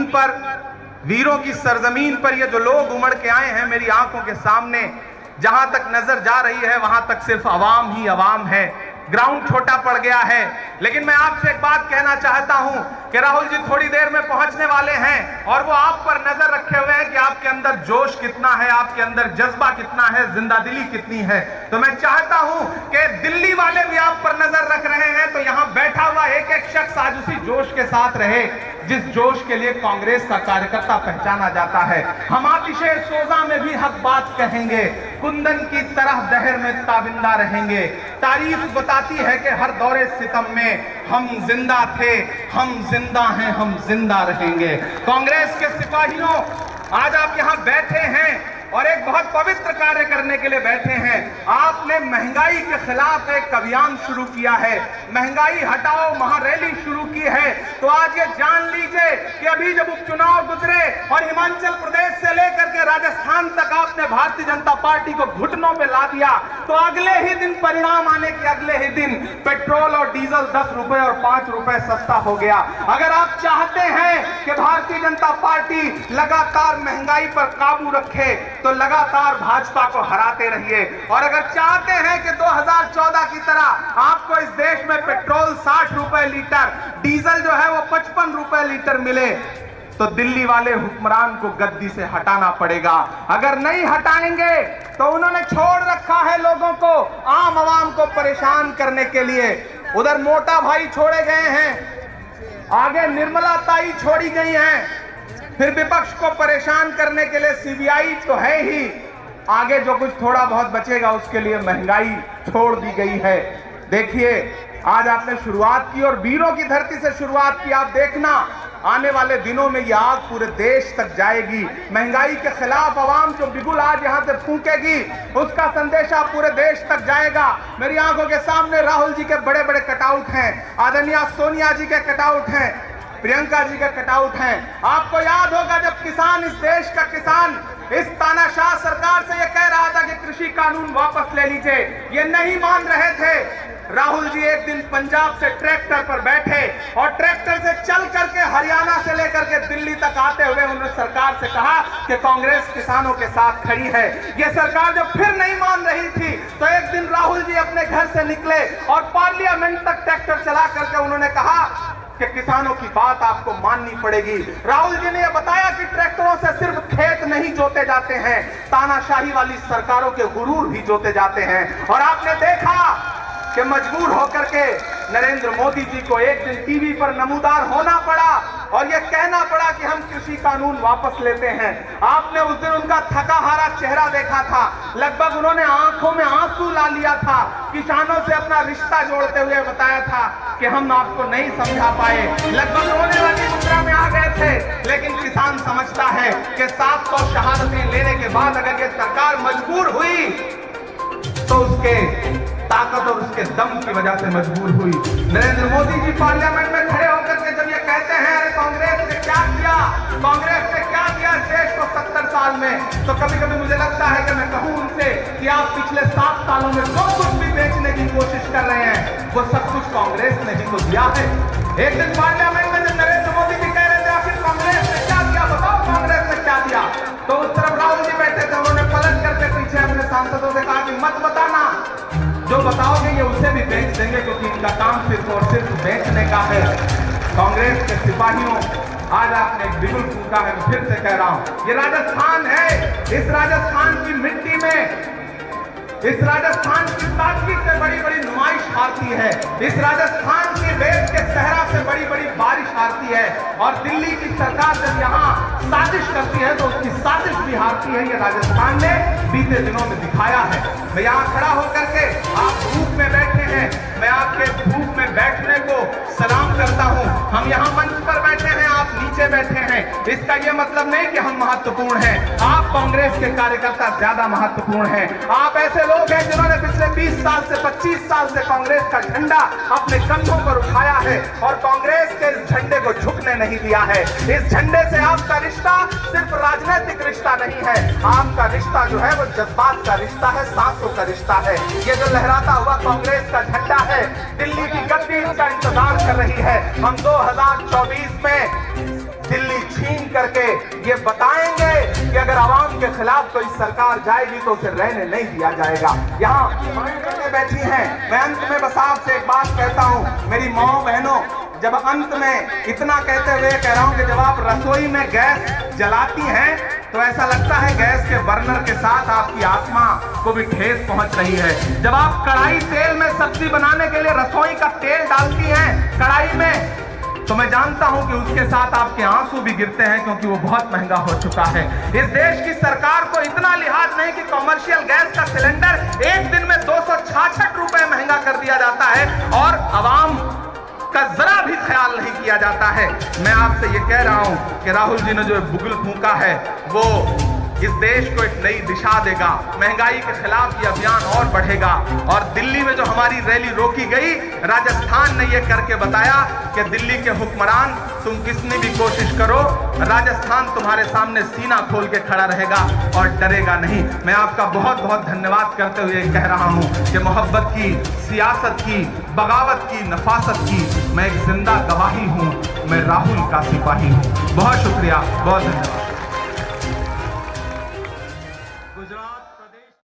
पर, वीरों की सरजमीन पर ये जो लोग उमड़ के आए हैं मेरी आंखों के सामने, जहां तक नजर जा रही है वहां तक सिर्फ अवाम ही अवाम है। ग्राउंड छोटा पड़ गया है। लेकिन मैं आपसे एक बात कहना चाहता हूं कि राहुल जी थोड़ी देर में पहुंचने वाले हैं और वो आप पर नजर रखे हुए हैं कि आपके अंदर जोश कितना है, आपके अंदर जज्बा कितना है, जिंदादिली कितनी है। तो मैं चाहता हूं कि दिल्ली वाले भी आप पर नजर रख रहे हैं, तो यहां बैठा हुआ एक एक शख्स आज उसी जोश के साथ रहे जिस जोश के लिए कांग्रेस का कार्यकर्ता पहचाना जाता है। हम आतिशे सोजा में भी हक बात कहेंगे, कुंदन की तरह दहर में ताबिंदा रहेंगे। तारीफ बताती है कि हर दौरे सितम में हम जिंदा थे, हम जिंदा हैं, हम जिंदा रहेंगे। कांग्रेस के सिपाहियों, आज आप यहां बैठे हैं और एक बहुत पवित्र कार्य करने के लिए बैठे हैं। आपने महंगाई के खिलाफ एक अभियान शुरू किया है, महंगाई हटाओ महारैली शुरू की है। तो आज ये जान लीजिए कि अभी जब उपचुनाव गुजरे और हिमाचल प्रदेश से लेकर के राजस्थान तक आपने भारतीय जनता पार्टी को घुटनों पे ला दिया, तो अगले ही दिन परिणाम आने के अगले ही दिन पेट्रोल और डीजल 10 रुपए और 5 रुपए सस्ता हो गया। अगर आप चाहते हैं कि भारतीय जनता पार्टी लगातार महंगाई पर काबू रखे तो लगातार भाजपा को हराते रहिए। और अगर चाहते हैं कि 2014 की तरह आपको इस देश में पेट्रोल 60 रुपए लीटर, डीजल जो है वो 55 रुपए लीटर मिले, तो दिल्ली वाले हुक्मरान को गद्दी से हटाना पड़ेगा। अगर नहीं हटाएंगे तो उन्होंने छोड़ रखा है लोगों को, आम आवाम को परेशान करने के लिए। उधर मोटा भाई छोड़े गए हैं, आगे निर्मला ताई छोड़ी गई हैं, फिर विपक्ष को परेशान करने के लिए सीबीआई तो है ही, आगे जो कुछ थोड़ा बहुत बचेगा उसके लिए महंगाई छोड़ दी गई है। देखिए, आज आपने शुरुआत की और वीरों की धरती से शुरुआत की। आप देखना आने वाले दिनों में यह आग पूरे देश तक जाएगी। महंगाई के खिलाफ आवाम जो बिगुल आज यहां से फूंकेगी, उसका संदेशा पूरे देश तक जाएगा। मेरी आंखों के सामने राहुल जी के बड़े बड़े कटआउट हैं, आदरणीय सोनिया जी के कटआउट हैं, प्रियंका जी का कटआउट है। आपको याद होगा जब किसान, इस देश का किसान इस तानाशाह सरकार से यह कह रहा था कि कृषि कानून वापस ले लीजिए, ये नहीं मान रहे थे। राहुल जी एक दिन पंजाब से ट्रैक्टर पर बैठे और ट्रैक्टर से चल करके हरियाणा से लेकर के दिल्ली तक आते हुए उन्होंने सरकार से कहा कि कांग्रेस किसानों के साथ खड़ी है। ये सरकार जब फिर नहीं मान रही थी तो एक दिन राहुल जी अपने घर से निकले और पार्लियामेंट तक ट्रैक्टर चला करके उन्होंने कहा कि किसानों की बात आपको माननी पड़ेगी। राहुल जी ने यह बताया कि ट्रैक्टरों से सिर्फ खेत नहीं जोते जाते हैं, तानाशाही वाली सरकारों के गुरूर भी जोते जाते हैं। और आपने देखा कि मजबूर होकर के नरेंद्र मोदी जी को एक दिन टीवी पर नमूदार होना पड़ा और यह कहना पड़ा कि हम कृषि कानून वापस लेते हैं। आपने उस दिन उनका थका हारा चेहरा देखा था, लगभग उन्होंने आंखों में आंसू ला लिया था। किसानों से अपना रिश्ता जोड़ते हुए बताया था कि हम आपको नहीं समझा पाए, लगभग रोने वाली मुद्रा में आ गए थे। लेकिन किसान समझता है कि 700 शहादतें लेने के बाद अगर ये सरकार मजबूर हुई तो उसके ताकत और उसके दम की वजह से मजबूर हुई। नरेंद्र मोदी जी पार्लियामेंट में खड़े होकर के जब ये कहते हैं अरे कांग्रेस ने क्या किया, कांग्रेस ने क्या किया इस देश को 70 साल में, तो कभी कभी मुझे लगता है कि मैं कहूं उनसे कि आप पिछले 7 सालों में जो कुछ भी बेचने की कोशिश कर रहे हैं वो सब कुछ कांग्रेस ने ही तो दिया है। एक दिन पार्लियामेंट में जब नरेंद्र मोदी जी कह रहे थे आखिर कांग्रेस ने क्या किया, बताओ कांग्रेस ने क्या दिया, तो उस तरफ राहुल जी बैठे थे, उन्होंने पलट करके पीछे अपने सांसदों से कहा कि मत बताना, जो बताओगे ये उसे भी बेच देंगे क्योंकि इनका काम सिर्फ और सिर्फ बेचने का है। कांग्रेस के सिपाहियों, आज आपने एक बिगुल फूंका है, फिर से कह रहा हूं, ये राजस्थान है। इस राजस्थान की मिट्टी में, इस राजस्थान की ताकत से बड़ी बड़ी नुमाइश आती है, इस राजस्थान की रेत के सहरा से बड़ी बड़ी बारिश आती है। और दिल्ली की सरकार जब यहाँ साजिश करती है तो उसकी साजिश भी हारती है। ये राजस्थान ने बीते दिनों में दिखाया है। मैं यहाँ खड़ा होकर के, आप धूप में बैठे हैं, मैं आपके धूप में बैठने को सलाम करता हूँ। हम यहाँ मंच पर बैठे हैं, आप नीचे बैठे हैं, इसका यह मतलब नहीं कि हम महत्वपूर्ण हैं। आप कांग्रेस के कार्यकर्ता ज्यादा महत्वपूर्ण हैं। आप ऐसे लोग हैं जिन्होंने पिछले 20 साल से 25 साल से कांग्रेस का झंडा अपने कंधों पर उठाया है और कांग्रेस के इस झंडे को झुकने नहीं दिया है। इस झंडे से आपका रिश्ता सिर्फ राजनीतिक रिश्ता नहीं है, आपका रिश्ता जो है वो जज्बात का रिश्ता है, सांसों का रिश्ता है। ये जो लहराता हुआ कांग्रेस का झंडा है, दिल्ली की गद्दी इसका इंतजार कर रही है। हम 2024 में दिल्ली छीन करके ये बताएंगे कि अगर आवाम के खिलाफ कोई सरकार जाएगी तो उसे रहने नहीं दिया जाएगा। यहाँ करके बैठी हैं। मैं अंत में बस आपसे एक बात कहता हूँ, मेरी माओ बहनों, जब अंत में इतना कहते हुए कह रहा हूं कि जब आप रसोई में गैस जलाती हैं तो ऐसा लगता है गैस के बर्नर के साथ आपकी आत्मा को भी ठेस पहुंच रही है। जब आप कढ़ाई तेल में सब्जी बनाने के लिए रसोई का तेल डालती हैं कढ़ाई में, तो मैं जानता हूं कि उसके साथ आपके आंसू भी गिरते हैं, क्योंकि वो बहुत महंगा हो चुका है। इस देश की सरकार को इतना लिहाज नहीं कि कमर्शियल गैस का सिलेंडर एक दिन में 266 रुपए महंगा कर दिया जाता है और आवाम का जरा भी ख्याल नहीं किया जाता है। मैं आपसे ये कह रहा हूं कि राहुल जी ने जो बुगल फूंका है वो इस देश को एक नई दिशा देगा। महंगाई के खिलाफ ये अभियान और बढ़ेगा। और दिल्ली में जो हमारी रैली रोकी गई, राजस्थान ने ये करके बताया कि दिल्ली के हुक्मरान, तुम कितनी भी कोशिश करो, राजस्थान तुम्हारे सामने सीना खोल के खड़ा रहेगा और डरेगा नहीं। मैं आपका बहुत बहुत धन्यवाद करते हुए कह रहा हूं कि मोहब्बत की, सियासत की, बगावत की, नफासत की मैं एक जिंदा गवाही हूं। मैं राहुल का सिपाही हूं। बहुत शुक्रिया, बहुत धन्यवाद।